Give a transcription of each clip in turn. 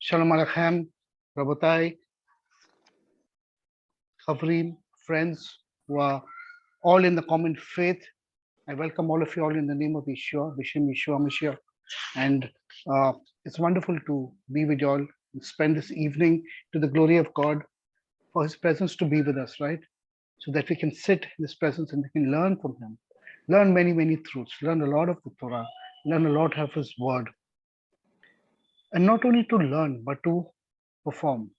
Shalom Alaikum, Rabotai, Khavrim, friends who are all in the common faith. I welcome all of you all in the name of Yeshua, Bishim Yeshua Mashiach. And it's wonderful to be with you all and spend this evening to the glory of God for His presence to be with us, right? So that we can sit in His presence and we can learn from Him, learn many, many truths, learn a lot of the Torah, learn a lot of His word. And not only to learn, but to perform.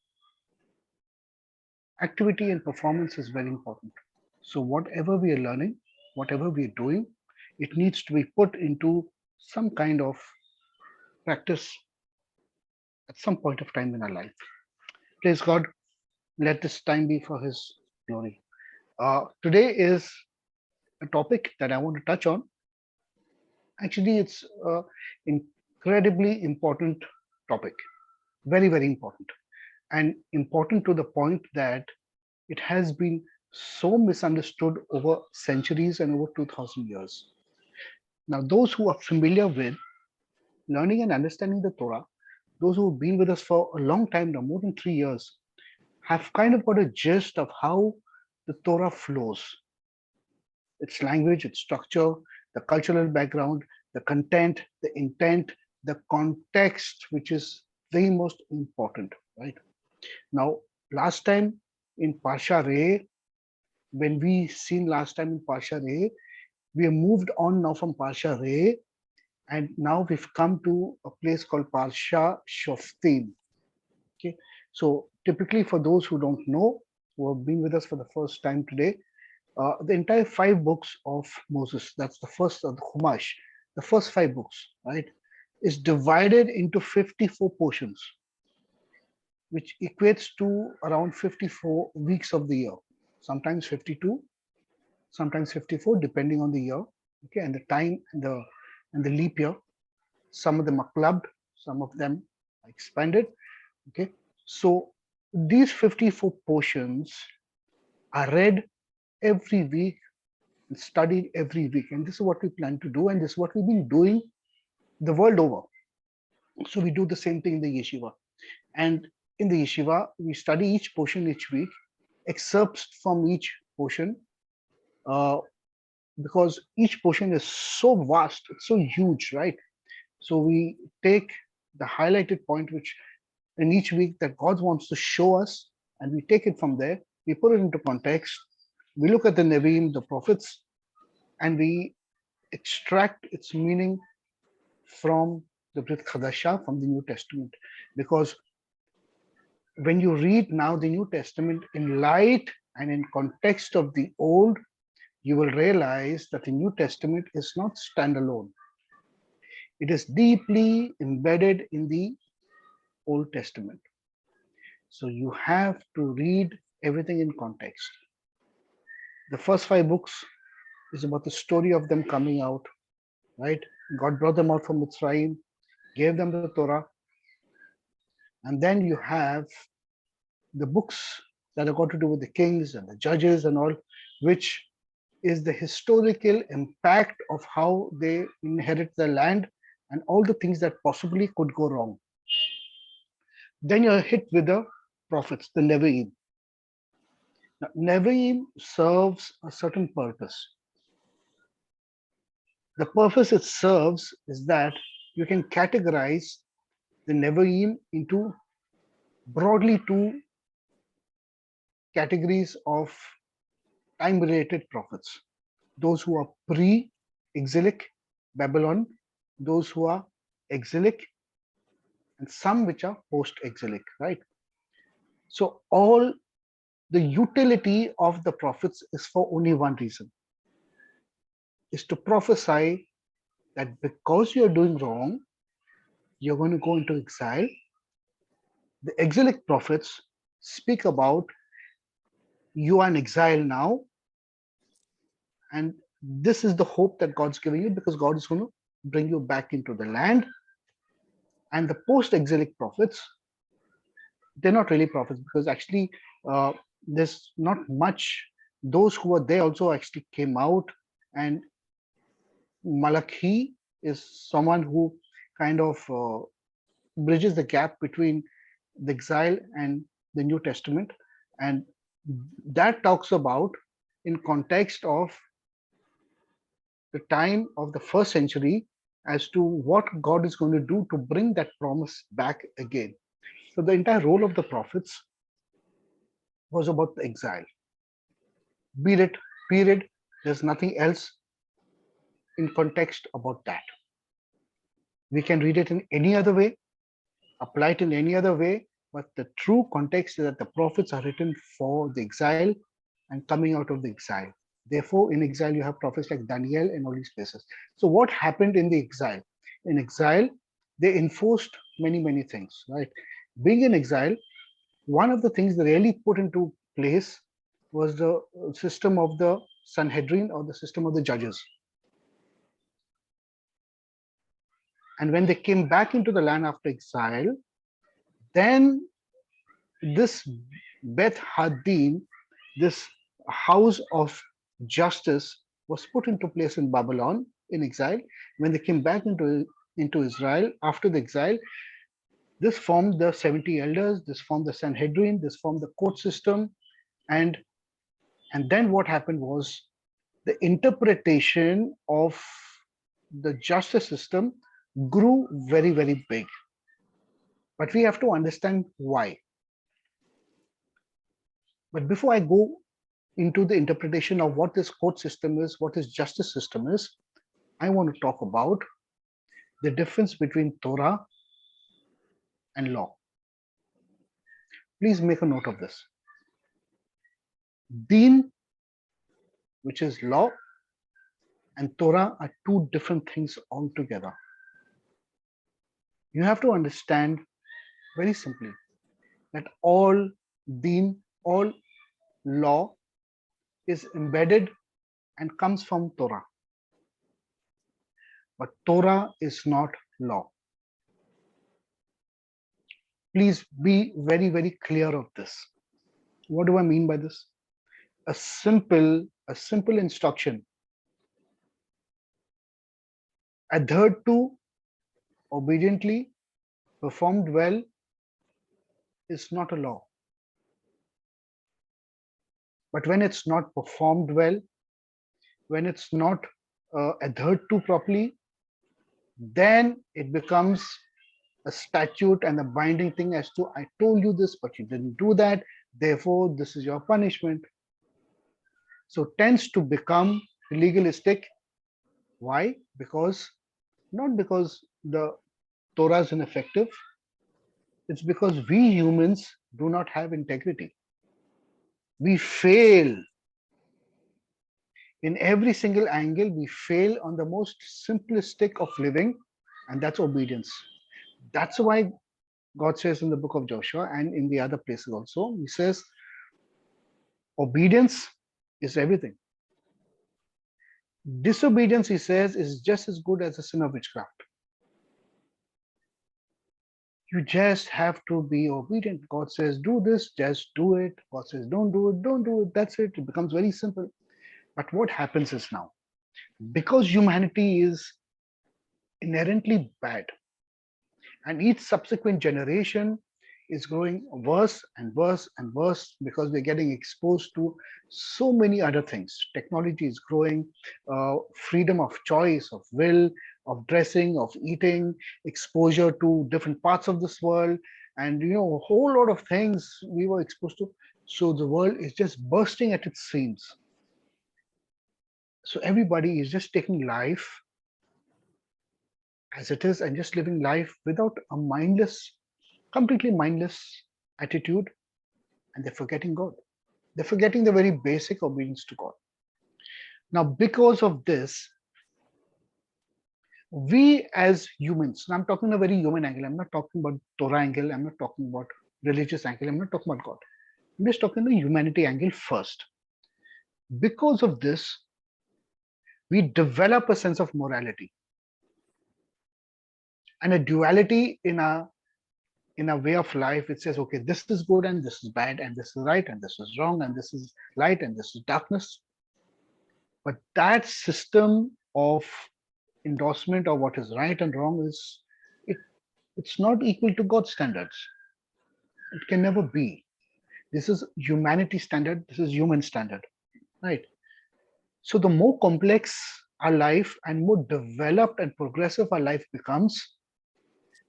Activity and performance is very important. So whatever we are learning, whatever we are doing, it needs to be put into some kind of practice at some point of time in our life. Praise God. Let this time be for His glory. Today is a topic that I want to touch on. Actually, it's an incredibly important topic. Very, very important. And important to the point that it has been so misunderstood over centuries and over 2000 years. Now, those who are familiar with learning and understanding the Torah, those who have been with us for a long time now, more than 3 years, have kind of got a gist of how the Torah flows. Its language, its structure, the cultural background, the content, the intent, the context, which is the most important, right? Now, last time in Parsha Re, when we seen last time in Parsha Re, we have moved on now from Parsha Re, and now we've come to a place called Parsha Shoftim. Okay, so typically for those who don't know, who have been with us for the first time today, the entire 5 books of Moses, that's the first of the Chumash, the first 5 books, right, is divided into 54 portions, which equates to around 54 weeks of the year, sometimes 52, sometimes 54, depending on the year, okay, and the time and the leap year. Some of them are clubbed, some of them are expanded, okay. So these 54 portions are read every week and studied every week, and this is what we plan to do, and this is what we've been doing the world over. So we do the same thing in the yeshiva, and in the yeshiva we study each portion each week, excerpts from each portion, because each portion is so vast, it's so huge, right? So we take the highlighted point which in each week that God wants to show us, and we take it from there, we put it into context, we look at the Nevi'im, the prophets, and we extract its meaning from the Brit Chadasha, from the New Testament. Because when you read now the New Testament in light and in context of the Old, you will realize that the New Testament is not standalone. It is deeply embedded in the Old Testament. So you have to read everything in context. The first 5 books is about the story of them coming out, right? God brought them out from Mitzrayim, gave them the Torah, and then you have the books that are got to do with the kings and the judges and all, which is the historical impact of how they inherit the land and all the things that possibly could go wrong. Then you're hit with the prophets, the Nevi'im. Now, Nevi'im serves a certain purpose. The purpose it serves is that you can categorize the Nevi'im into broadly 2 categories of time-related prophets. Those who are pre-exilic Babylon, those who are exilic, and some which are post-exilic, right? So all the utility of the prophets is for only one reason, is to prophesy that because you're doing wrong, you're going to go into exile. The exilic prophets speak about you are in exile now, and this is the hope that God's giving you because God is going to bring you back into the land. And the post-exilic prophets, they're not really prophets because actually there's not much. Those who were there also actually came out, and Malachi is someone who kind of bridges the gap between the exile and the New Testament, and that talks about in context of the time of the first century as to what God is going to do to bring that promise back again. So the entire role of the prophets was about the exile. Be it period. There's nothing else in context about that. We can read it in any other way, apply it in any other way, but the true context is that the prophets are written for the exile and coming out of the exile. Therefore, in exile, you have prophets like Daniel and all these places. So, what happened in the exile? In exile, they enforced many things, right? Being in exile, one of the things they really put into place was the system of the Sanhedrin or the system of the judges. And when they came back into the land after exile, then this Beth Hadin, this house of justice, was put into place in Babylon in exile. When they came back into Israel after the exile, this formed the 70 elders, this formed the Sanhedrin, this formed the court system, and then what happened was the interpretation of the justice system grew very big. But we have to understand why. But before I go into the interpretation of what this court system is, what this justice system is, I want to talk about the difference between Torah and law. Please make a note of this. Deen, which is law, and Torah are two different things altogether. You have to understand very simply that all deen, all law is embedded and comes from Torah. But Torah is not law. Please be very clear of this. What do I mean by this? A simple instruction adhered to, obediently, performed well is not a law. But when it's not performed well, when it's not adhered to properly, then it becomes a statute and a binding thing as to, I told you this, but you didn't do that. Therefore, this is your punishment. So tends to become legalistic. Why? Not because the Torah is ineffective. It's because we humans do not have integrity. We fail in every single angle. We fail on the most simplistic of living, and that's obedience. That's why God says in the book of Joshua and in the other places also, he says, obedience is everything. Disobedience, he says, is just as good as a sin of witchcraft. You just have to be obedient. God says, do this, just do it. God says, don't do it, don't do it. That's it. It becomes very simple. But what happens is now, because humanity is inherently bad, and each subsequent generation is growing worse and worse because we're getting exposed to so many other things. Technology is growing, freedom of choice, of will, of dressing, of eating, exposure to different parts of this world, and a whole lot of things we were exposed to. So the world is just bursting at its seams. So everybody is just taking life as it is and just living life without a completely mindless attitude, and they're forgetting God. They're forgetting the very basic obedience to God. Now, because of this, we as humans, and I'm talking a very human angle, I'm not talking about Torah angle, I'm not talking about religious angle, I'm not talking about God. I'm just talking the humanity angle first. Because of this, we develop a sense of morality and a duality in a way of life. It says, okay, this is good and this is bad, and this is right and this is wrong, and this is light and this is darkness. But that system of endorsement of what is right and wrong it's not equal to God's standards. It can never be. This is humanity standard. This is human standard, right? So the more complex our life and more developed and progressive our life becomes,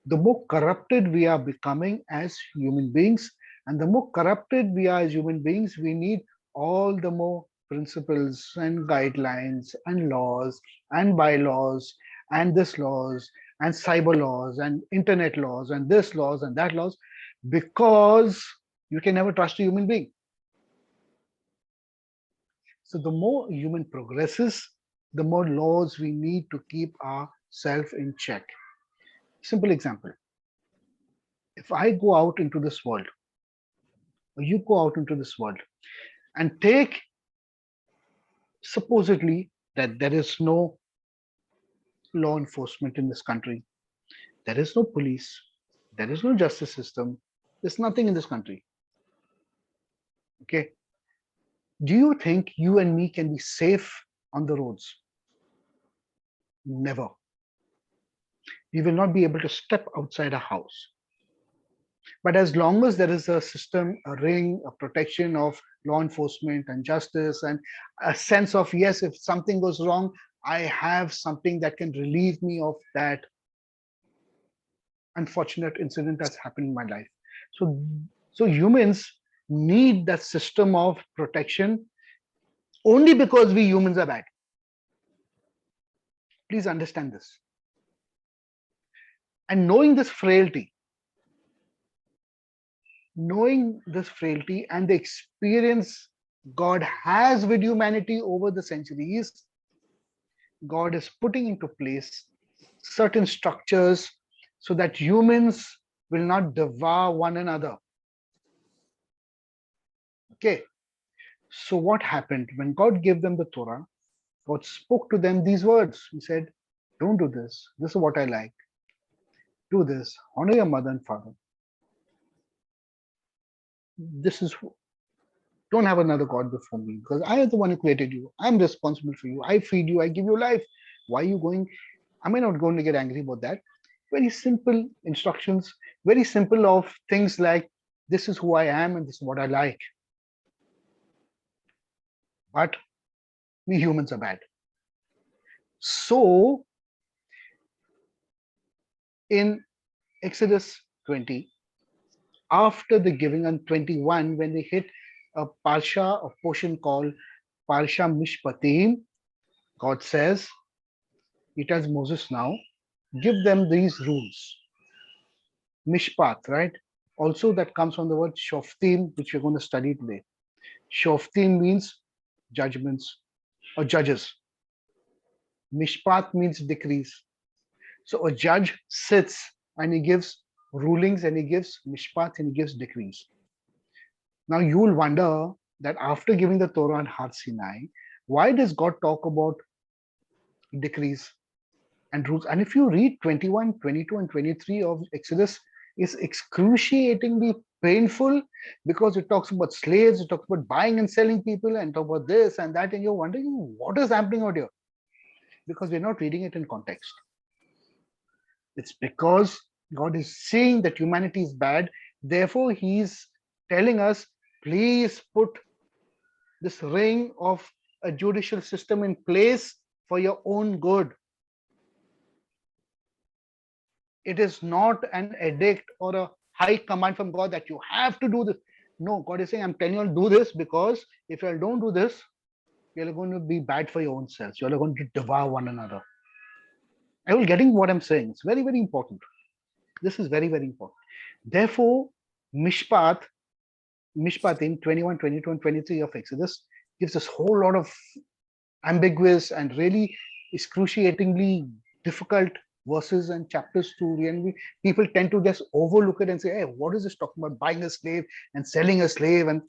the more corrupted we are becoming as human beings. And the more corrupted we are as human beings, we need all the more principles and guidelines and laws and bylaws and this laws and cyber laws and internet laws and this laws and that laws, because you can never trust a human being. So the more human progresses, the more laws we need to keep ourselves in check. Simple example. If I go out into this world, or you go out into this world, and take supposedly that there is no law enforcement in this country, there is no police, there is no justice system, there's nothing in this country. Okay. Do you think you and me can be safe on the roads? Never. We will not be able to step outside a house. But as long as there is a system, a ring, a protection of law enforcement and justice, and a sense of, yes, if something goes wrong, I have something that can relieve me of that unfortunate incident that's happened in my life. So humans need that system of protection only because we humans are bad. Please understand this. And knowing this frailty and the experience God has with humanity over the centuries, God is putting into place certain structures so that humans will not devour one another. Okay. So what happened when God gave them the Torah? God spoke to them these words. He said, don't do this. This is what I like. Do this. Honor your mother and father. This is, don't have another God before me, because I am the one who created you. I'm responsible for you. I feed you. I give you life. Why are you going? Am I not going to get angry about that? Very simple instructions, very simple of things like, this is who I am and this is what I like. But we humans are bad. So in Exodus 20, after the giving on 21, when they hit a parsha, a portion called Parsha Mishpatim, God says, he tells Moses now, give them these rules. Mishpat, right? Also, that comes from the word Shoftim, which we're going to study today. Shoftim means judgments or judges. Mishpat means decrees. So a judge sits and he gives rulings and he gives mishpat and he gives decrees. Now you will wonder that after giving the Torah on Har Sinai, why does God talk about decrees and rules? And if you read 21, 22, and 23 of Exodus, it's excruciatingly painful, because it talks about slaves, it talks about buying and selling people, and talk about this and that, and you're wondering what is happening out here, because we're not reading it in context. It's because God is saying that humanity is bad. Therefore, He's telling us, please put this ring of a judicial system in place for your own good. It is not an edict or a high command from God that you have to do this. No, God is saying, I'm telling you to do this, because if you don't do this, you're going to be bad for your own selves. You're going to devour one another. Are you getting what I'm saying? It's very, very important. This is very, very important. Therefore, Mishpat in 21, 22, and 23 of Exodus gives us a whole lot of ambiguous and really excruciatingly difficult verses and chapters to really, people tend to just overlook it and say, hey, what is this talking about, buying a slave and selling a slave? And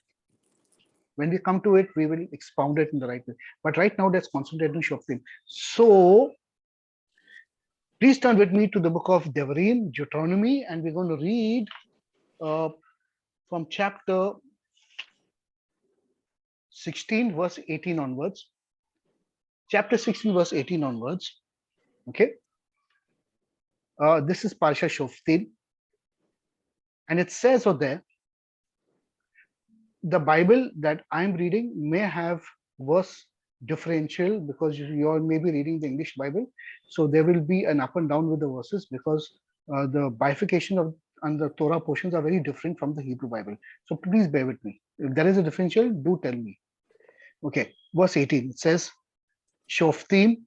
when we come to it, we will expound it in the right way. But right now, let's concentrate on Shoftim. So please turn with me to the book of Devarim, Deuteronomy, and we're going to read from chapter 16, verse 18 onwards. Chapter 16, verse 18 onwards. Okay. This is Parashat Shoftim. And it says over there, the Bible that I'm reading may have verse differential because you're maybe reading the English Bible. So there will be an up and down with the verses because the bifurcation of and the Torah portions are very different from the Hebrew Bible. So please bear with me. If there is a differential, do tell me. Okay, verse 18 it says, Shoftim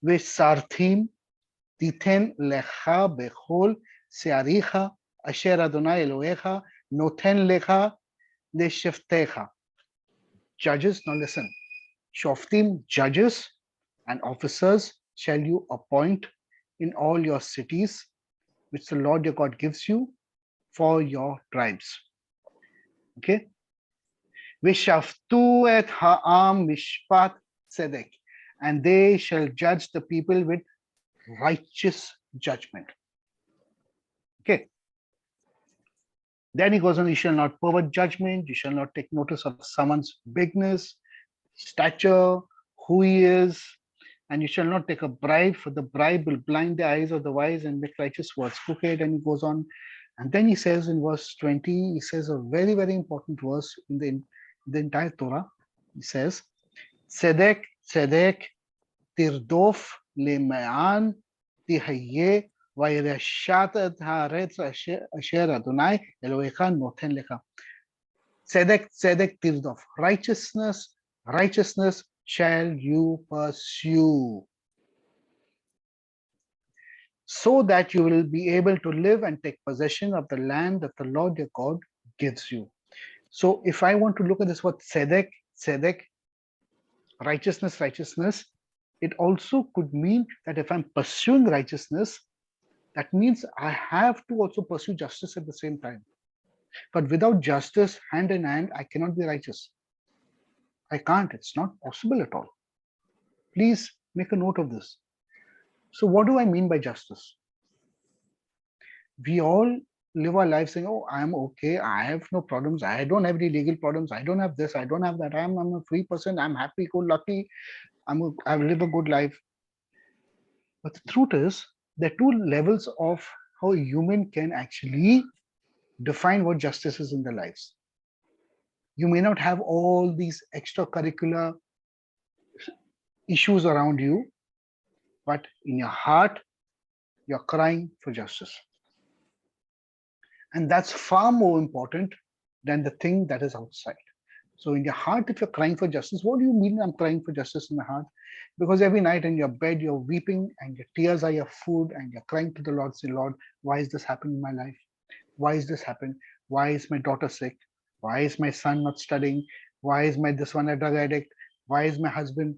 ושרתים תיתן לך בכל שעריך אשר אדוני אלוהיך נותן לך לשבטיך. Judges, now listen. Shoftim, judges and officers shall you appoint in all your cities, which the Lord your God gives you for your tribes. Okay? Vishaftu et ha'am mishpat tzedek, and they shall judge the people with righteous judgment. Okay. Then he goes on, you shall not pervert judgment, you shall not take notice of someone's bigness, stature, who he is, and you shall not take a bribe, for the bribe will blind the eyes of the wise and make righteous words crooked. And he goes on. And then he says in verse 20, he says a very, very important verse in the entire Torah. He says, Tzedek, Tzedek, tirdof le'ma'an tihaye vayirashat et haaretz asher Adonai Elohecha noten lecha. Tzedek, Tzedek, tirdof. Righteousness, righteousness shall you pursue, so that you will be able to live and take possession of the land that the Lord your God gives you. So if I want to look at this word tzedek, tzedek, righteousness, righteousness, it also could mean that if I'm pursuing righteousness, that means I have to also pursue justice at the same time. But without justice, hand in hand, I cannot be righteous. I can't. It's not possible at all. Please make a note of this. So what do I mean by justice? We all live our lives saying, oh, I'm okay. I have no problems. I don't have any legal problems. I don't have this. I don't have that. I'm a free person. I'm happy, go lucky. I live a good life. But the truth is, there are two levels of how a human can actually define what justice is in their lives. You may not have all these extracurricular issues around you, but in your heart, you're crying for justice. And that's far more important than the thing that is outside. So in your heart, if you're crying for justice, what do you mean I'm crying for justice in my heart? Because every night in your bed, you're weeping and your tears are your food and you're crying to the Lord, say, Lord, why is this happening in my life? Why is this happening? Why is my daughter sick? Why is my son not studying? Why is my this one a drug addict? Why is my husband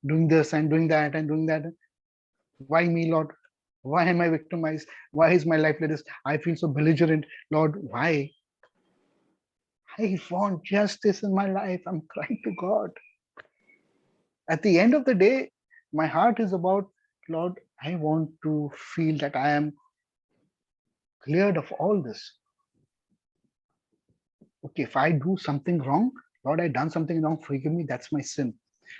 doing this and doing that and doing that? Why me, Lord? Why am I victimized? Why is my life like this? I feel so belligerent. Lord, why? I want justice in my life. I'm crying to God. At the end of the day, my heart is about, Lord, I want to feel that I am cleared of all this. Okay, if I do something wrong, Lord, I done something wrong, forgive me, that's my sin.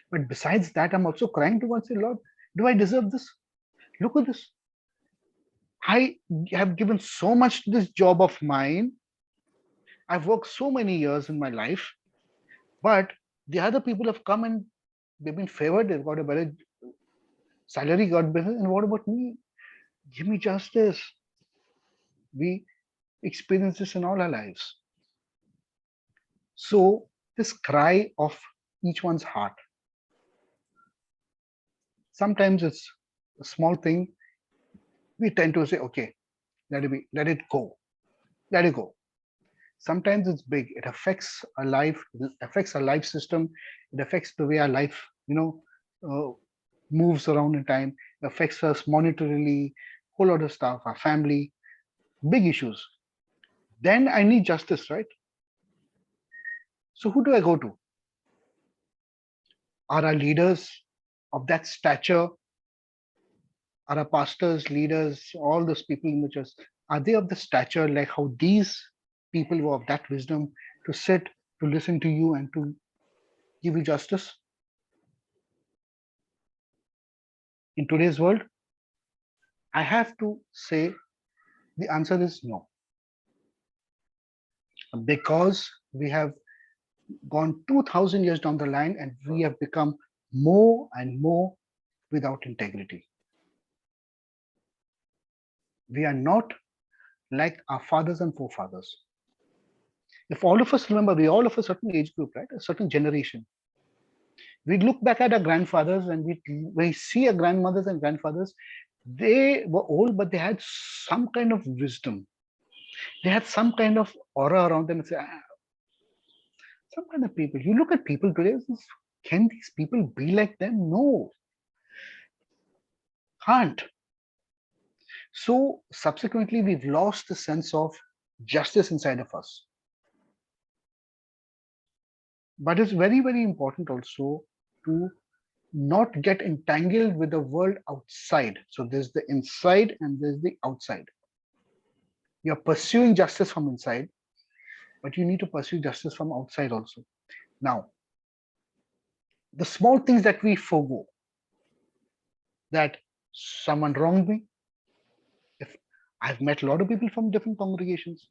But besides that, I'm also crying to God, say, Lord, do I deserve this? Look at this. I have given so much to this job of mine. I've worked so many years in my life, but the other people have come and they've been favored, they've got a better salary, got better. And what about me? Give me justice. We experience this in all our lives. So this cry of each one's heart, sometimes it's a small thing. We tend to say, okay, let it be, let it go, let it go. Sometimes it's big. It affects our life, it affects our life system, it affects the way our life, moves around in time, it affects us monetarily, whole lot of stuff, our family, big issues. Then I need justice, right? So who do I go to? Are our leaders of that stature? Are our pastors, leaders, all those people in the church, are they of the stature like how these people were of that wisdom to sit, to listen to you and to give you justice? In today's world, I have to say the answer is no. because we have gone 2000 years down the line and we have become more and more without integrity. We are not like our fathers and forefathers. If all of us remember, we all of a certain age group, right? A certain generation. We look back at our grandfathers and we see our grandmothers and grandfathers. They were old, but they had some kind of wisdom. They had some kind of aura around them. And say, some kind of people. You look at people today, can these people be like them? No, can't. So subsequently, we've lost the sense of justice inside of us. But it's very, very important also to not get entangled with the world outside. So there's the inside and there's the outside. You're pursuing justice from inside, but you need to pursue justice from outside also. Now, the small things that we forgo, that someone wronged me. If I've met a lot of people from different congregations,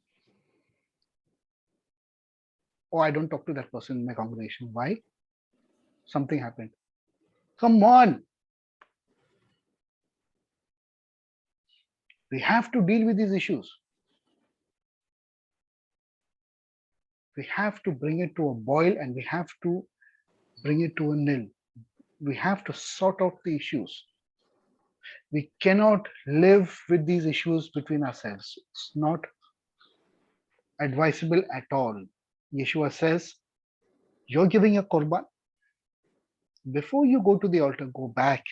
oh, I don't talk to that person in my congregation. Why? Something happened. Come on. We have to deal with these issues. We have to bring it to a boil and we have to bring it to a nil. We have to sort out the issues. We cannot live with these issues between ourselves. It's not advisable at all. Yeshua says, you're giving a korban. Before you go to the altar, go back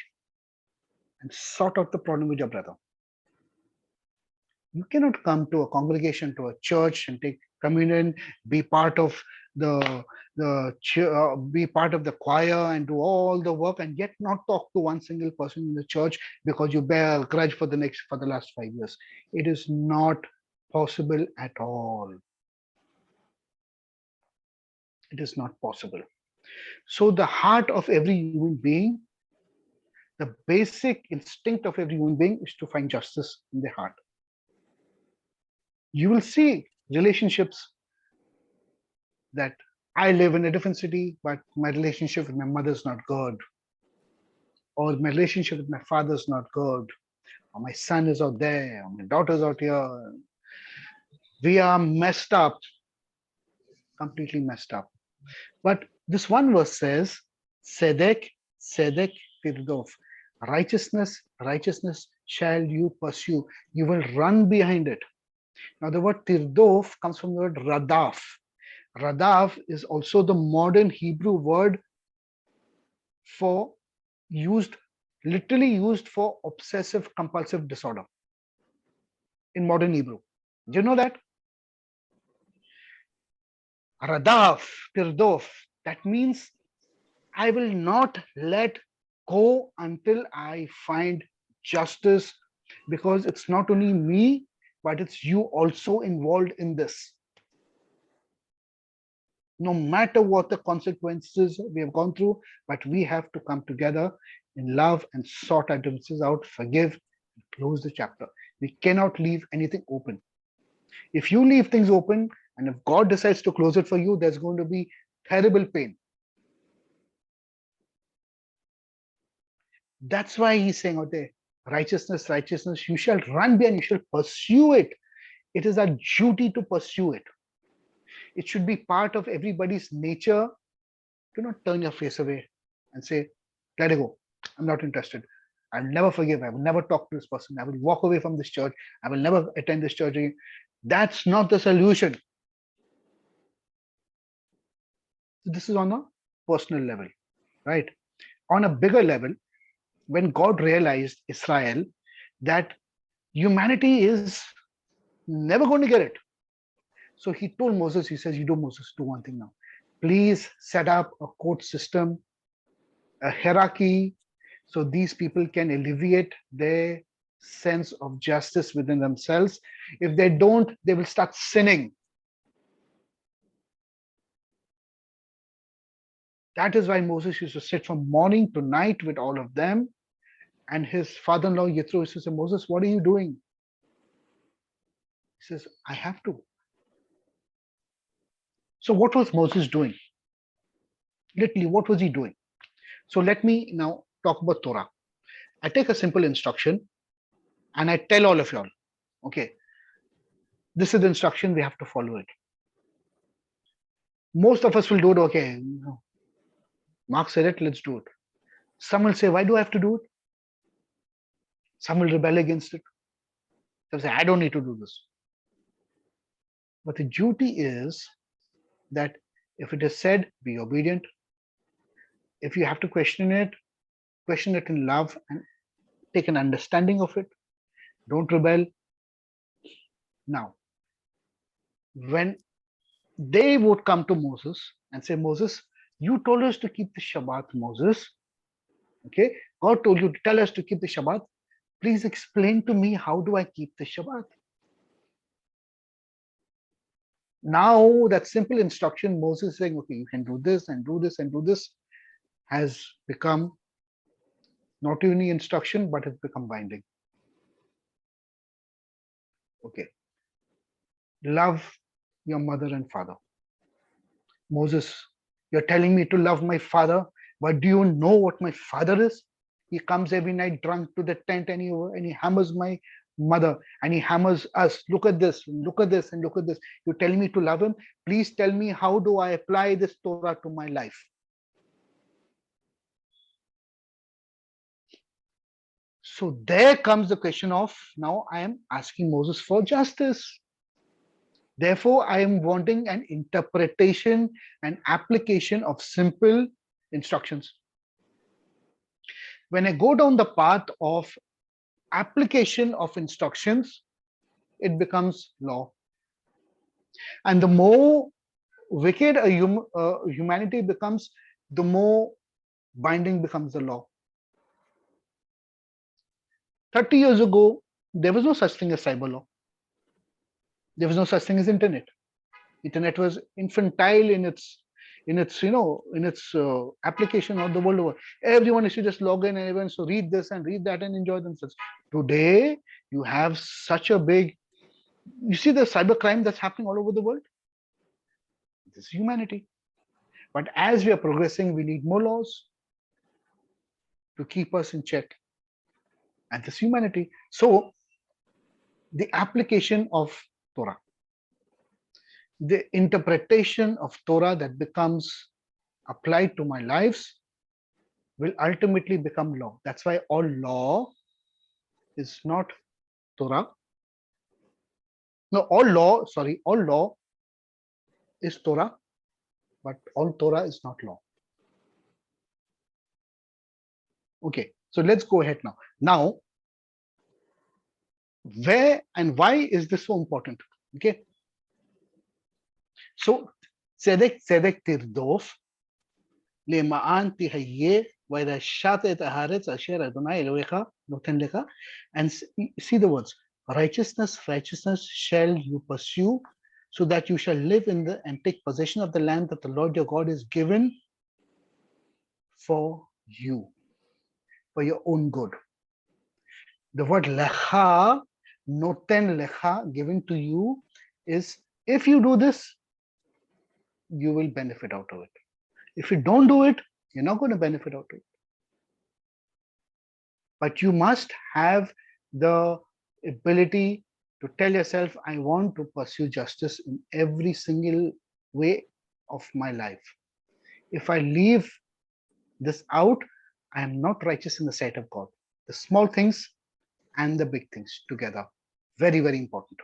and sort out the problem with your brother. You cannot come to a congregation, to a church, and take communion, be part of be part of the choir, and do all the work, and yet not talk to one single person in the church because you bear a grudge for the last 5 years. It is not possible at all. It is not possible. So the heart of every human being, the basic instinct of every human being is to find justice in their heart. You will see relationships that I live in a different city, but my relationship with my mother is not good, or my relationship with my father is not good, or my son is out there, or my daughter's out here. We are messed up, completely messed up. But this one verse says, Sedek, Sedek Tirdof. Righteousness, righteousness shall you pursue. You will run behind it. Now, the word Tirdof comes from the word Radaf. Radaf is also the modern Hebrew word for literally used for obsessive compulsive disorder in modern Hebrew. Do you know that? Radaf, Tirdof. That means I will not let go until I find justice, because it's not only me, but it's you also involved in this. No matter what the consequences we have gone through, but we have to come together in love and sort our differences out, forgive, and close the chapter. We cannot leave anything open. If you leave things open, and if God decides to close it for you, there's going to be terrible pain. That's why he's saying out there, righteousness, righteousness, you shall run behind, you shall pursue it. It is our duty to pursue it. It should be part of everybody's nature. Do not turn your face away and say, let it go. I'm not interested. I'll never forgive. I will never talk to this person. I will walk away from this church. I will never attend this church again. That's not the solution. This is on a personal level, right? On a bigger level, when God realized Israel that humanity is never going to get it. So he told Moses, he says, Moses, do one thing now. Please set up a court system, a hierarchy, so these people can alleviate their sense of justice within themselves. If they don't, they will start sinning. That is why Moses used to sit from morning to night with all of them. And his father-in-law, Yethro, used to say, Moses, what are you doing? He says, I have to. So what was Moses doing? Literally, what was he doing? So let me now talk about Torah. I take a simple instruction and I tell all of y'all, okay, this is the instruction, we have to follow it. Most of us will do it, okay, Mark said it, let's do it. Some will say, why do I have to do it? Some will rebel against it. They'll say, I don't need to do this. But the duty is that if it is said, be obedient. If you have to question it in love and take an understanding of it. Don't rebel. Now, when they would come to Moses and say, Moses, you told us to keep the Shabbat, Moses. Okay, God told you to tell us to keep the Shabbat. Please explain to me, how do I keep the Shabbat? Now that simple instruction, Moses saying, okay, you can do this and do this and do this, has become not only instruction, but it's become binding. Okay. Love your mother and father. Moses, you're telling me to love my father, but do you know what my father is? He comes every night drunk to the tent and he hammers my mother and he hammers us. Look at this, look at this, and look at this. You're telling me to love him? Please tell me, how do I apply this Torah to my life? So there comes the question of, now I am asking Moses for justice. Therefore, I am wanting an interpretation and application of simple instructions. When I go down the path of application of instructions, it becomes law. And the more wicked humanity becomes, the more binding becomes the law. 30 years ago, there was no such thing as cyber law. There was no such thing as internet. Internet was infantile in its application of the world over. Everyone used to just log in and everyone to read this and read that and enjoy themselves. Today, you have such a big, you see the cybercrime that's happening all over the world. This is humanity. But as we are progressing, we need more laws to keep us in check. And this humanity. So the application of Torah, the interpretation of Torah that becomes applied to my lives will ultimately become law. That's why all law is not Torah. No, all law is Torah, but all Torah is not law. Okay, so let's go ahead now. Now, where and why is this so important? Okay, so tzedek tirdof le'ma'an tihayyeh v'irashat et haaretz asher Adonai Elohecha noten lecha, and see the words, righteousness shall you pursue, so that you shall live in the and take possession of the land that the Lord your God is given for you, for your own good. The word lecha, noten lecha, given to you, is if you do this, you will benefit out of it. If you don't do it, you're not going to benefit out of it. But you must have the ability to tell yourself, I want to pursue justice in every single way of my life. If I leave this out, I am not righteous in the sight of God. The small things and the big things together. Very, very important.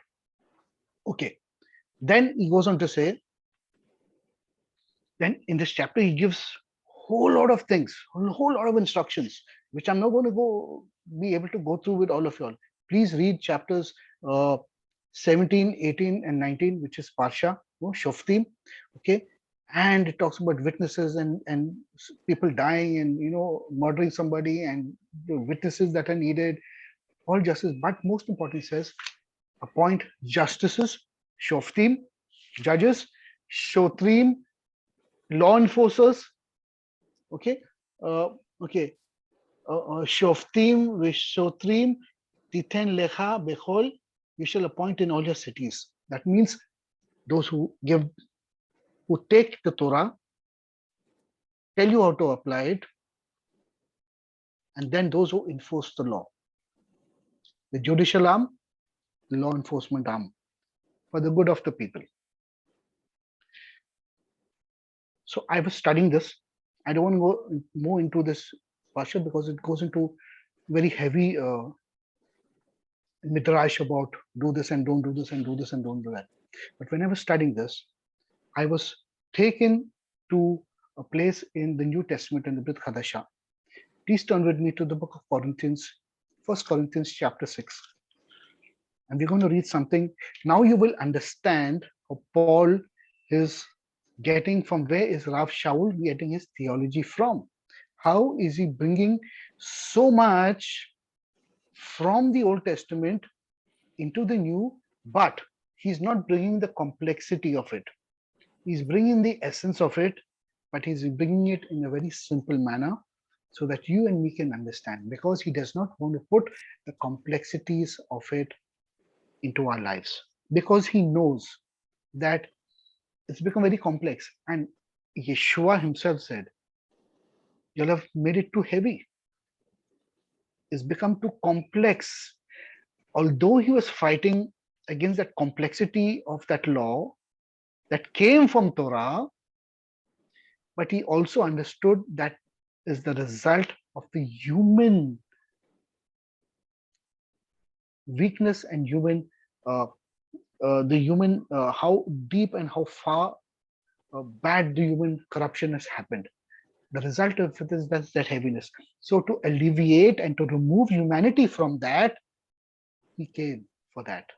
Okay. Then he goes on to say, then in this chapter, he gives a whole lot of things, a whole lot of instructions, which I'm not going to be able to go through with all of you all. Please read chapters 17, 18, and 19, which is Parashat, Shoftim. Okay. And it talks about witnesses and people dying and, murdering somebody and the witnesses that are needed, all justice. But most importantly, says, appoint justices, Shoftim, judges, Shotrim, law enforcers. Okay. Shoftim v'shotrim titen lecha bechol, you shall appoint in all your cities. That means those who give who take the Torah, tell you how to apply it, and then those who enforce the law. The judicial arm, the law enforcement arm, for the good of the people. So I was studying this. I don't want to go more into this Parashat because it goes into very heavy midrash about do this and don't do this and do this and don't do that. But when I was studying this, I was taken to a place in the New Testament in the Brit Chadasha. Please turn with me to the book of Corinthians, 1 Corinthians chapter 6. And we're going to read something. Now you will understand how Paul is getting from where is Rav Shaul getting his theology from. How is he bringing so much from the Old Testament into the New, but he's not bringing the complexity of it. He's bringing the essence of it, but he's bringing it in a very simple manner so that you and me can understand, because he does not want to put the complexities of it into our lives, because he knows that it's become very complex. And Yeshua himself said, you'll have made it too heavy. It's become too complex. Although he was fighting against that complexity of that law that came from Torah, but he also understood that is the result of the human weakness and human, how deep and how far bad the human corruption has happened. The result of it is that heaviness. So to alleviate and to remove humanity from that, he came for that.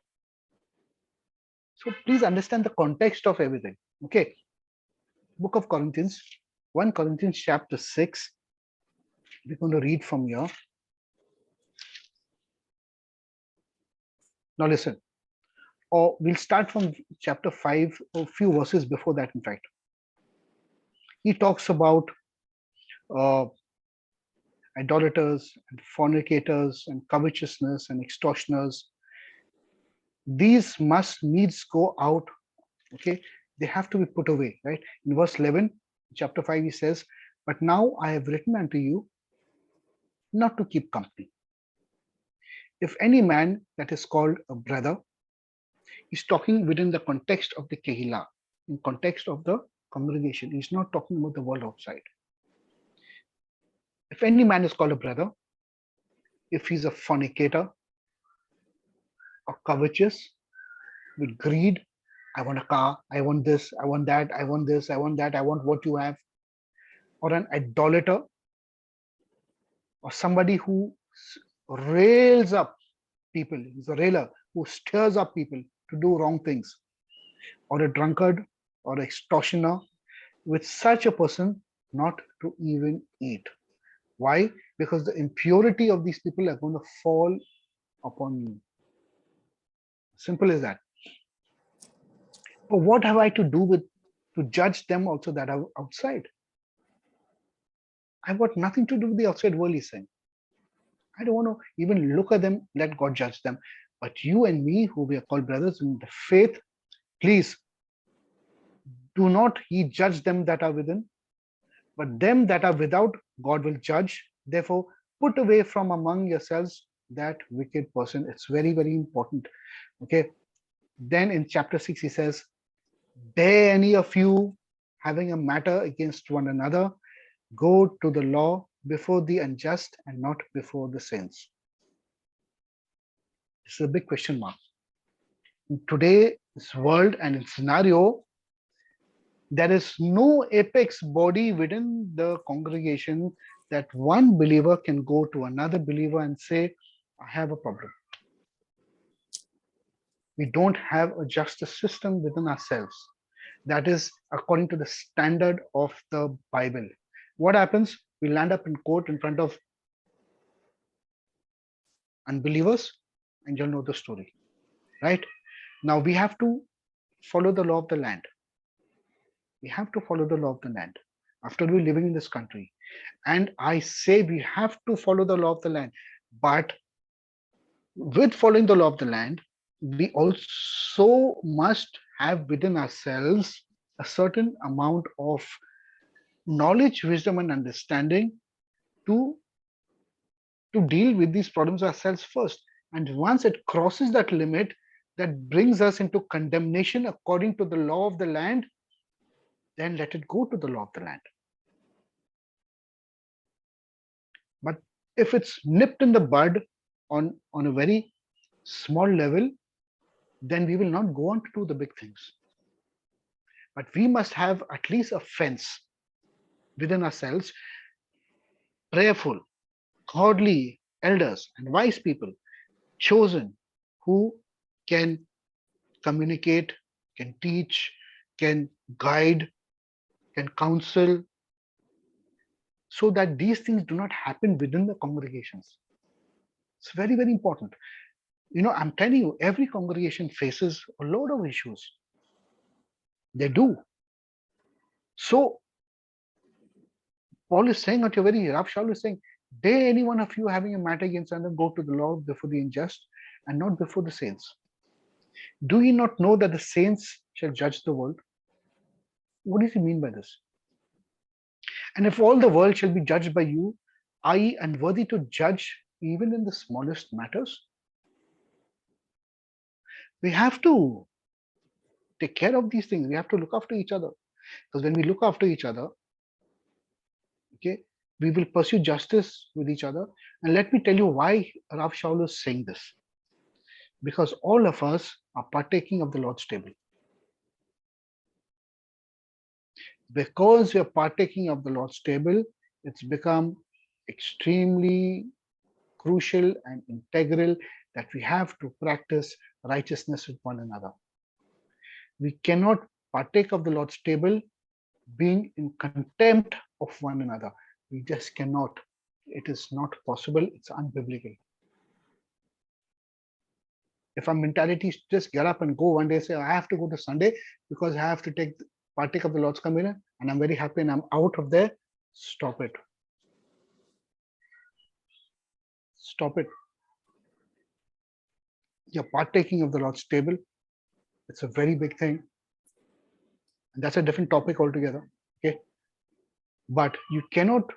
So please understand the context of everything. Okay. Book of Corinthians, 1 Corinthians chapter 6. We're going to read from here. Now listen. Or we'll start from chapter 5, a few verses before that, in fact. He talks about idolaters and fornicators and covetousness and extortioners. These must needs go out. Okay, they have to be put away, right? In verse 11, chapter 5, he says, but now I have written unto you not to keep company. If any man that is called a brother, he's talking within the context of the Kehillah, in context of the congregation. He's not talking about the world outside. If any man is called a brother, if he's a fornicator or covetous with greed, I want a car, I want this, I want that, I want this, I want that, I want what you have, or an idolater, or somebody who rails up people, he's a railer who stirs up people to do wrong things, or a drunkard or extortioner, with such a person not to even eat. Why? Because the impurity of these people are going to fall upon you. Simple as that. But what have I to do with to judge them also that are outside? I've got nothing to do with the outside world, he's saying. I don't want to even look at them, let God judge them. But you and me, who we are called brothers in the faith, please do not ye judge them that are within, but them that are without, God will judge. Therefore, put away from among yourselves that wicked person. It's very, very important. Okay. Then in chapter 6, he says, dare any of you having a matter against one another, go to the law before the unjust and not before the saints. This is a big question mark. In today's world and in scenario, there is no apex body within the congregation that one believer can go to another believer and say, I have a problem. We don't have a justice system within ourselves that is according to the standard of the Bible. What happens? We land up in court in front of unbelievers, and you'll know the story, right? Now we have to follow the law of the land. We have to follow the law of the land after we're living in this country. And I say we have to follow the law of the land. But with following the law of the land, we also must have within ourselves a certain amount of knowledge, wisdom, and understanding to deal with these problems ourselves first. And once it crosses that limit, that brings us into condemnation according to the law of the land, then let it go to the law of the land. But if it's nipped in the bud on a very small level, then we will not go on to do the big things. But we must have at least a fence within ourselves, prayerful, godly elders and wise people chosen who can communicate, can teach, can guide, can counsel, so that these things do not happen within the congregations. It's very, very important. I'm telling you, every congregation faces a lot of issues. They do. So Paul is saying, at your very Rav Shaul is saying, dare any one of you having a matter against another go to the Lord before the unjust and not before the saints. Do ye not know that the saints shall judge the world? What does he mean by this? And if all the world shall be judged by you, are ye unworthy to judge even in the smallest matters? We have to take care of these things. We have to look after each other. Because when we look after each other, okay, we will pursue justice with each other. And let me tell you why Rav Shaul is saying this. Because all of us are partaking of the Lord's table. Because we are partaking of the Lord's table, it's become extremely crucial and integral that we have to practice righteousness with one another. We cannot partake of the Lord's table being in contempt of one another. We just cannot. It is not possible. It's unbiblical. If our mentality is just get up and go one day, say, I have to go to Sunday because I have to partake of the Lord's communion and I'm very happy and I'm out of there, stop it. Stop it. You're partaking of the Lord's table. It's a very big thing. And that's a different topic altogether. Okay. But you cannot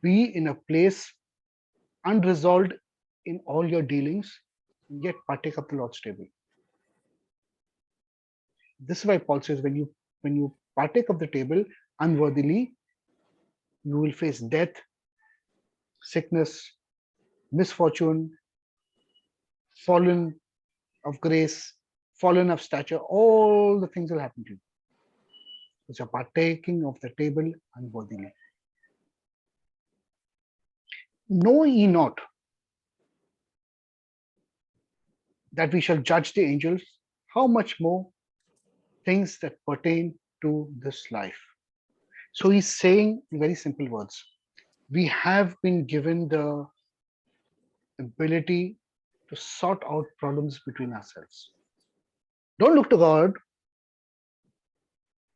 be in a place unresolved in all your dealings, yet partake of the Lord's table. This is why Paul says when you partake of the table unworthily, you will face death, sickness, misfortune, fallen of grace, fallen of stature, all the things will happen to you. Because you're partaking of the table unworthily. Know ye not that we shall judge the angels? How much more things that pertain to this life? So he's saying in very simple words, we have been given the ability to sort out problems between ourselves. Don't look to God.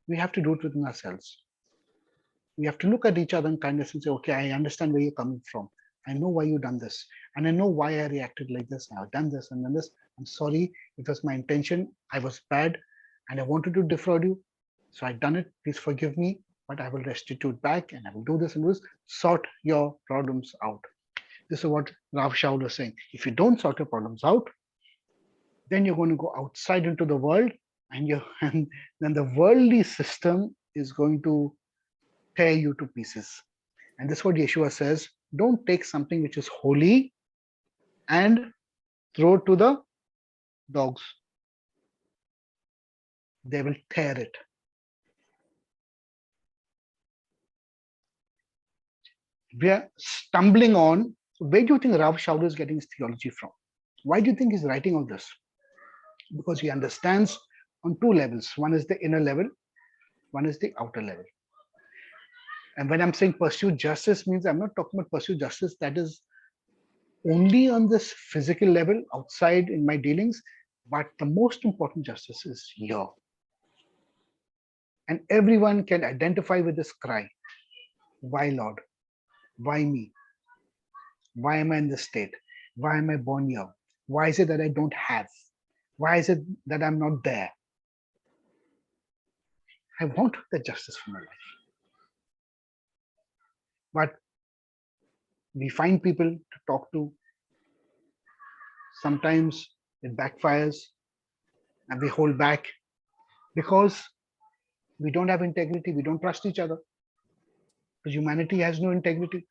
We have to do it within ourselves. We have to look at each other in kindness and say, okay, I understand where you're coming from. I know why you've done this. And I know why I reacted like this. I've done this and done this. I'm sorry. It was my intention. I was bad and I wanted to defraud you. So I've done it. Please forgive me. But I will restitute back and I will do this and this. Sort your problems out. This is what Rav Shaul is saying. If you don't sort your problems out, then you're going to go outside into the world and then the worldly system is going to tear you to pieces. And this is what Yeshua says, don't take something which is holy and throw it to the dogs. They will tear it. We are stumbling on, where do you think Rav Shaul is getting his theology from? Why do you think he's writing all this? Because he understands on two levels. One is the inner level, one is the outer level. And when I'm saying pursue justice means I'm not talking about pursue justice that is only on this physical level outside in my dealings, but the most important justice is here. And everyone can identify with this cry. Why, Lord? Why me? Why am I in this state? Why am I born here? Why is it that I don't have? Why is it that I'm not there? I want that justice for my life. But we find people to talk to. Sometimes it backfires and we hold back because we don't have integrity. We don't trust each other. Because humanity has no integrity.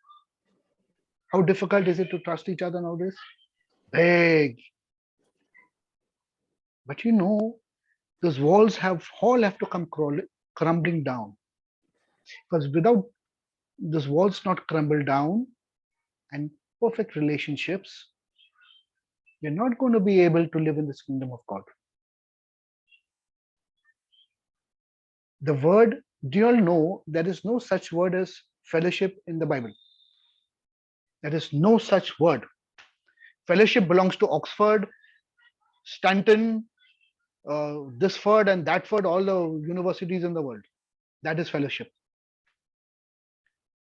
How difficult is it to trust each other nowadays? Big. But those walls all have to come crumbling down. Because without those walls not crumble down and perfect relationships, we're not going to be able to live in this kingdom of God. The word, do you all know there is no such word as fellowship in the Bible? There is no such word. Fellowship belongs to Oxford, Stanton, this Ford and that Ford, all the universities in the world. That is fellowship.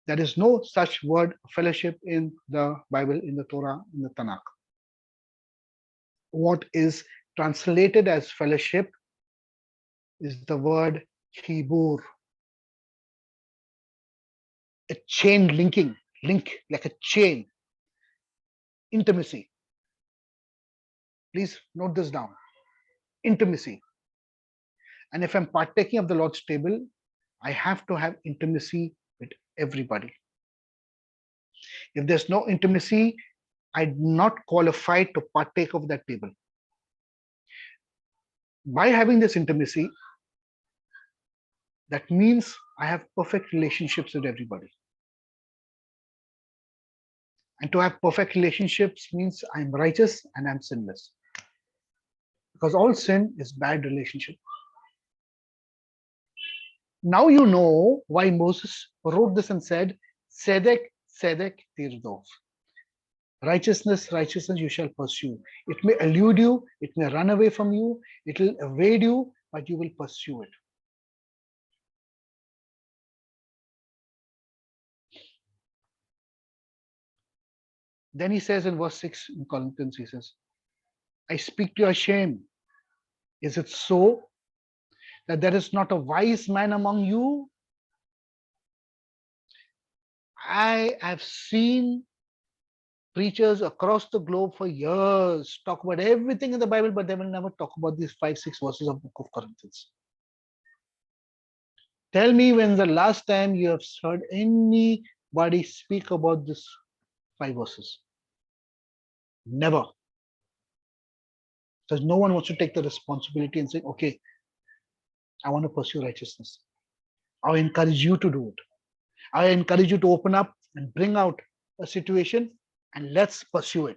There is no such word fellowship in the Bible, in the Torah, in the Tanakh. What is translated as fellowship is the word chibur, a chain linking, link like a chain, intimacy. Please note this down. Intimacy. And if I'm partaking of the Lord's table, I have to have intimacy with everybody. If there's no intimacy, I'm not qualified to partake of that table. By having this intimacy, that means I have perfect relationships with everybody. And to have perfect relationships means I'm righteous and I'm sinless. Because all sin is bad relationship. Now you know why Moses wrote this and said, Sedek, Sedek, Tirdov. Righteousness, righteousness you shall pursue. It may elude you, it may run away from you, it will evade you, but you will pursue it. Then he says in verse 6 in Corinthians, he says, I speak to your shame. Is it so that there is not a wise man among you? I have seen preachers across the globe for years talk about everything in the Bible, but they will never talk about these 5-6 verses of Book of Corinthians. Tell me when the last time you have heard anybody speak about this 5 verses. Never. Because no one wants to take the responsibility and say, okay, I want to pursue righteousness. I encourage you to do it. I encourage you to open up and bring out a situation and let's pursue it.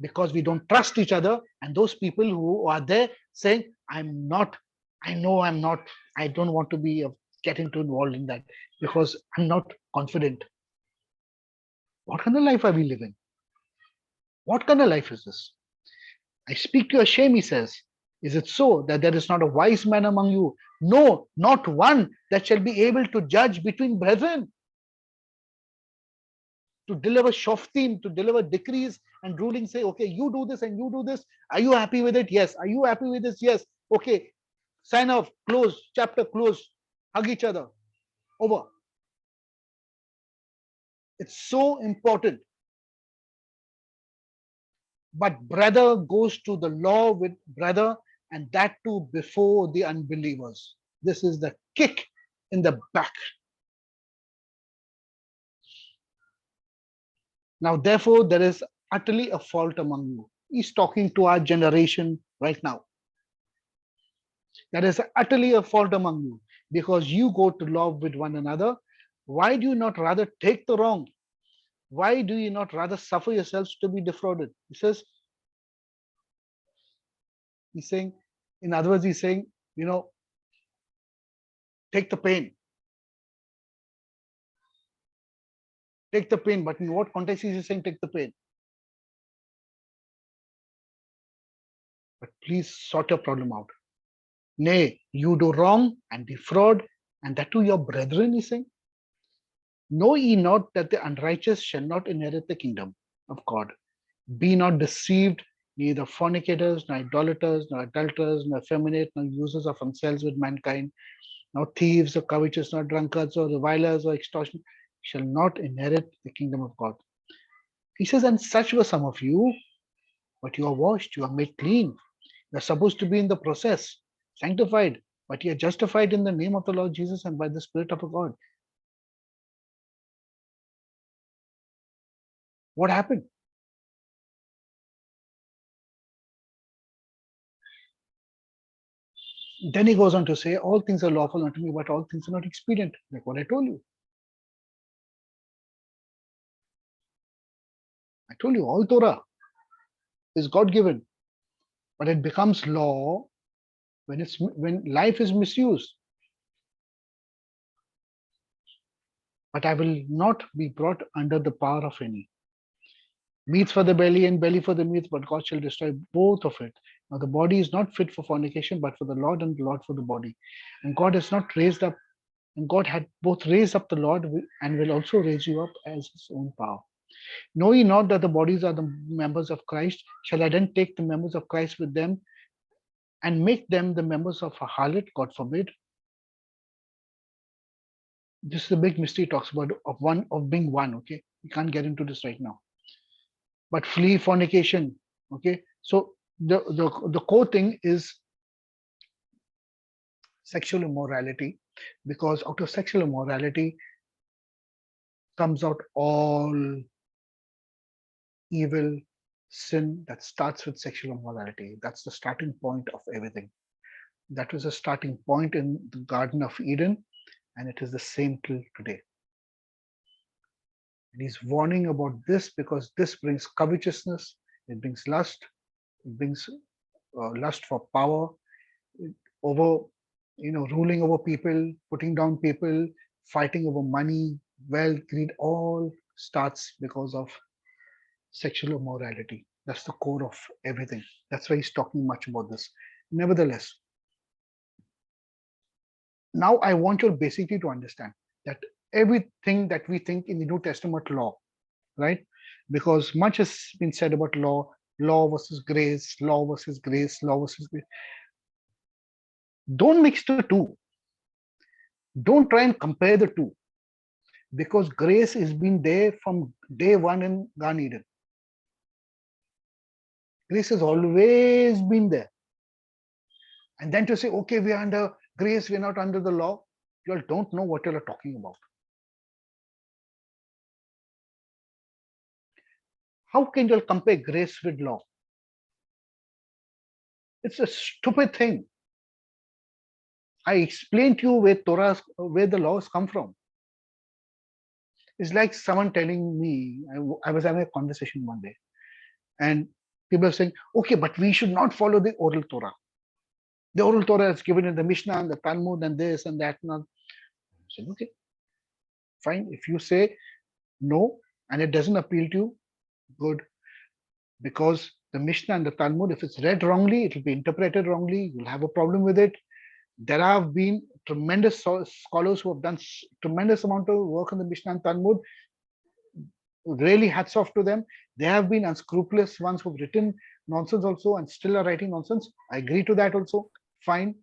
Because we don't trust each other, and those people who are there saying, I know I'm not, I don't want to be getting too involved in that because I'm not confident. What kind of life are we living? What kind of life is this? I speak to your shame, he says. Is it so that there is not a wise man among you? No, not one that shall be able to judge between brethren, to deliver Shoftim, to deliver decrees and rulings, say, okay, you do this and you do this. Are you happy with it? Yes. Are you happy with this? Yes. Okay. Sign off, close, chapter close, hug each other. Over. It's so important. But brother goes to the law with brother, and that too before the unbelievers. This is the kick in the back. Now, therefore, there is utterly a fault among you. He's talking to our generation right now. There is utterly a fault among you because you go to law with one another. Why do you not rather take the wrong? Why do you not rather suffer yourselves to be defrauded? He says, he's saying, in other words, he's saying, take the pain. Take the pain. But in what context is he saying take the pain? But please sort your problem out. Nay, you do wrong and defraud, and that to your brethren, he's saying. Know ye not that the unrighteous shall not inherit the kingdom of God? Be not deceived, neither fornicators, nor idolaters, nor adulterers, nor effeminate, nor users of themselves with mankind, nor thieves, or covetous, nor drunkards, or revilers, or extortioners shall not inherit the kingdom of God. He says, and such were some of you, but you are washed, you are made clean. You are supposed to be in the process, sanctified, but you are justified in the name of the Lord Jesus and by the Spirit of God. What happened? Then he goes on to say, all things are lawful unto me, but all things are not expedient, like what I told you. I told you, all Torah is God given, but it becomes law when life is misused. But I will not be brought under the power of any. Meats for the belly and belly for the meats, but God shall destroy both of it. Now the body is not fit for fornication, but for the Lord, and the Lord for the body. And God has not raised up, and God had both raised up the Lord and will also raise you up as his own power. Know ye not that the bodies are the members of Christ? Shall I then take the members of Christ with them and make them the members of a harlot? God forbid. This is the big mystery he talks about of being one. Okay, we can't get into this right now. But flee fornication. Okay, so the core thing is sexual immorality, because out of sexual immorality comes out all evil, sin that starts with sexual immorality. That's the starting point of everything. That was a starting point in the Garden of Eden, and it is the same till today. And he's warning about this because this brings covetousness, it brings lust, it brings lust for power, over, ruling over people, putting down people, fighting over money, wealth, greed, all starts because of sexual immorality. That's the core of everything. That's why he's talking much about this. Nevertheless, now I want you basically to understand that everything that we think in the New Testament law, right? Because much has been said about law versus grace, law versus grace, law versus grace. Don't mix the two. Don't try and compare the two, because grace has been there from day one in Gan Eden. Grace has always been there. And then to say, okay, we are under grace, we're not under the law, you all don't know what you are talking about. How can you all compare grace with law? It's a stupid thing. I explained to you where the laws come from. It's like someone telling me, I was having a conversation one day, and people are saying, okay, but we should not follow the oral Torah. The oral Torah is given in the Mishnah and the Talmud and this and that. And all. I said, okay, fine. If you say no and it doesn't appeal to you, good. Because the Mishnah and the Talmud, if it's read wrongly, it will be interpreted wrongly. You'll have a problem with it. There have been tremendous scholars who have done tremendous amount of work on the Mishnah and Talmud. Really hats off to them. There have been unscrupulous ones who've written nonsense also and still are writing nonsense. I agree to that also. Fine.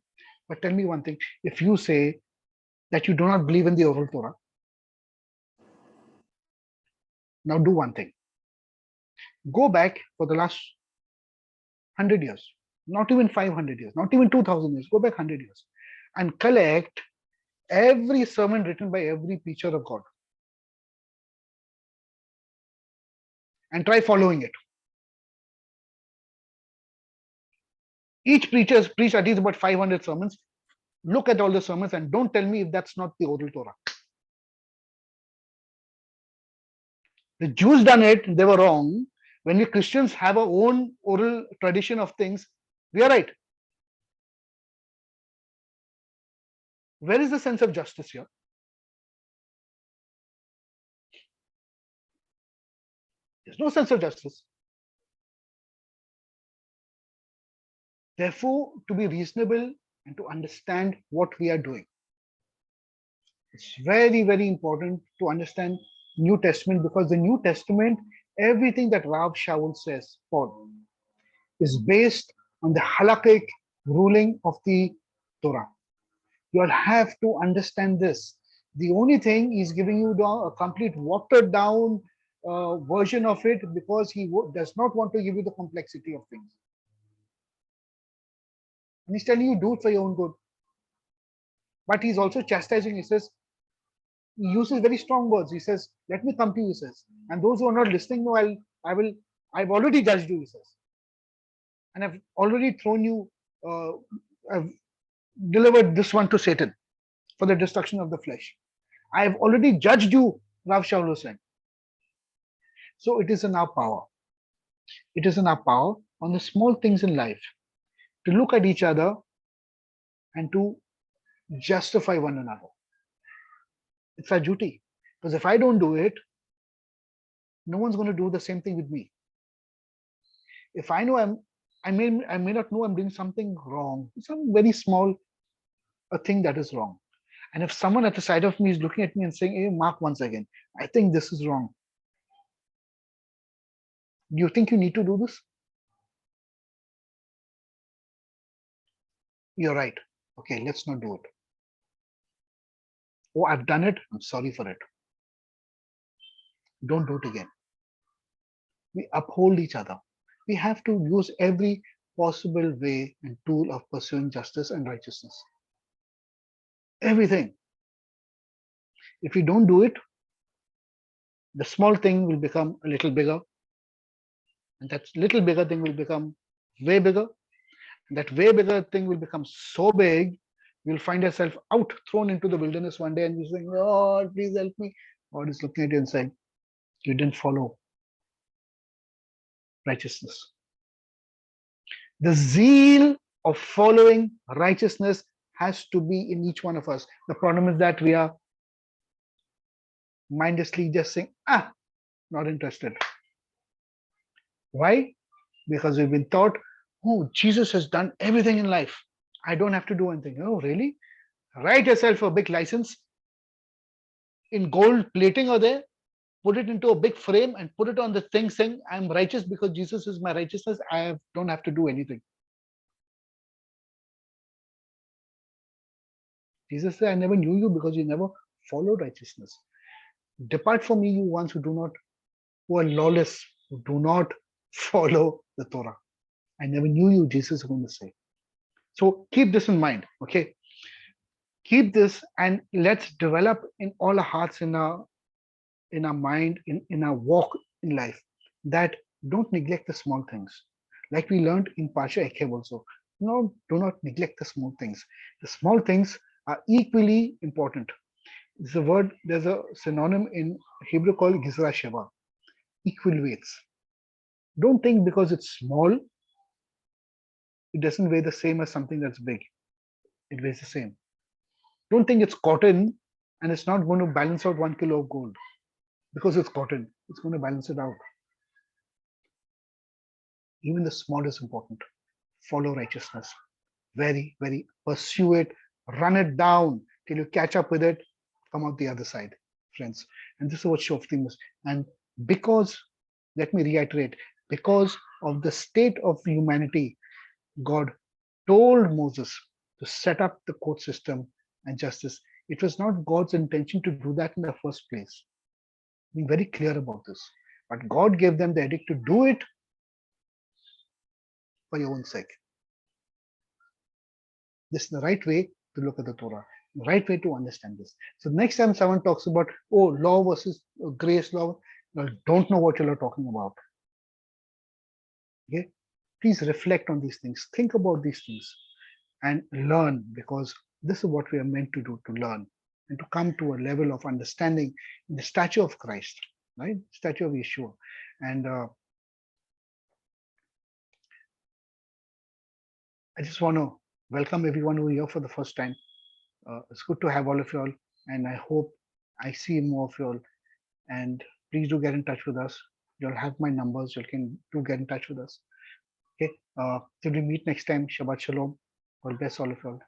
But tell me one thing. If you say that you do not believe in the oral Torah, now do one thing. Go back for the last 100 years, not even 500 years, not even 2000 years, go back 100 years and collect every sermon written by every preacher of God and try following it. Each preacher has preached at least about 500 sermons. Look at all the sermons and don't tell me if that's not the oral Torah. The Jews done it, they were wrong. When we Christians have our own oral tradition of things, we are right. Where is the sense of justice here? There's no sense of justice. Therefore, to be reasonable and to understand what we are doing, it's very, very important to understand New Testament, because the New Testament, everything that Rav Shaul says, Paul, is based on the halakhic ruling of the Torah. You'll have to understand this. The only thing is giving you a complete watered down version of it because he does not want to give you the complexity of things. And he's telling you do it for your own good. But he's also chastising. He says, he uses very strong words. He says, let me come to you, he says. And those who are not listening, no, I've already judged you, he says. And I've already thrown you, I've delivered this one to Satan for the destruction of the flesh. I have already judged you, Rav Shaul said. So it is in our power. It is in our power on the small things in life to look at each other and to justify one another. It's our duty. Because if I don't do it, no one's going to do the same thing with me. If I know I may not know I'm doing something wrong, some very small a thing that is wrong. And if someone at the side of me is looking at me and saying, hey, Mark, once again, I think this is wrong. Do you think you need to do this? You're right. Okay, let's not do it. Oh, I've done it. I'm sorry for it. Don't do it again. We uphold each other. We have to use every possible way and tool of pursuing justice and righteousness. Everything. If we don't do it, the small thing will become a little bigger. And that little bigger thing will become way bigger. And that way bigger thing will become so big, you'll find yourself out, thrown into the wilderness one day, and you're saying, Lord, please help me. God is looking at you and saying, you didn't follow righteousness. The zeal of following righteousness has to be in each one of us. The problem is that we are mindlessly just saying, not interested. Why? Because we've been taught, oh, Jesus has done everything in life. I don't have to do anything. Oh, really? Write yourself a big license in gold plating or there, put it into a big frame and put it on the thing saying, I'm righteous because Jesus is my righteousness. Don't have to do anything. Jesus said, I never knew you because you never followed righteousness. Depart from me, you ones who are lawless, who do not follow the Torah. I never knew you, Jesus is going to say. So keep this in mind, okay? Keep this and let's develop in all our hearts, in our mind, in our walk in life, that don't neglect the small things. Like we learned in Parashat Ekev also. No, do not neglect the small things. The small things are equally important. There's a synonym in Hebrew called Gizra Sheva, equal weights. Don't think because it's small, it doesn't weigh the same as something that's big. It weighs the same. Don't think it's cotton and it's not going to balance out 1 kilo of gold. Because it's cotton, it's going to balance it out. Even the small is important. Follow righteousness. Very, very pursue it, run it down till you catch up with it, come out the other side, friends. And this is what Shoftim is. And because, let me reiterate, because of the state of humanity, God told Moses to set up the court system and justice. It was not God's intention to do that in the first place. Being very clear about this. But God gave them the edict to do it for your own sake. This is the right way to look at the Torah, the right way to understand this. So next time someone talks about, oh, law versus grace law, don't know what you're talking about. Okay? Please reflect on these things. Think about these things and learn, because this is what we are meant to do, to learn and to come to a level of understanding in the stature of Christ, right? Statue of Yeshua. And I just want to welcome everyone who is here for the first time. It's good to have all of you all, and I hope I see more of you all. And please do get in touch with us. You'll have my numbers. You can do get in touch with us. Okay. Till we meet next time, Shabbat Shalom. God bless all of you all.